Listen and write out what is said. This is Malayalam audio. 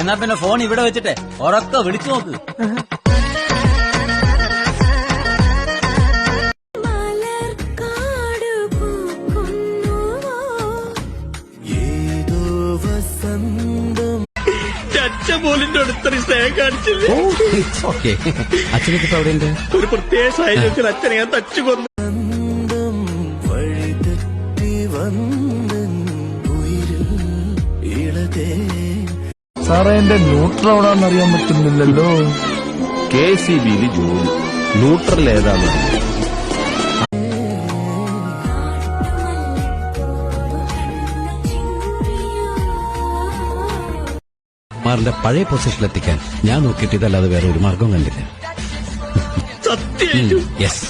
എന്നാ പിന്നെ ഫോൺ ഇവിടെ വെച്ചിട്ടെ ഉറക്കെ വിളിച്ചു നോക്ക്. പോലിന്റെ അടുത്തൊരു സ്നേഹം കാണിച്ചില്ല. അച്ഛനൊക്കെ എവിടെയുണ്ട്? ഒരു പ്രത്യേക സാഹചര്യത്തിൽ അച്ഛനെ ഞാൻ തച്ചു കൊന്നു. സാറേ, എന്റെ ന്യൂട്രൽ എവിടാന്ന് അറിയാൻ പറ്റുന്നില്ലല്ലോ. KCB ജോലി ന്യൂട്രൽ ഏതാണ്? മാറിന്റെ പഴയ പൊസിഷനിലെത്തിക്കാൻ ഞാൻ നോക്കിയിട്ട് ഇതല്ലാതെ വേറെ ഒരു മാർഗം കണ്ടില്ല. സത്യം. യെസ്.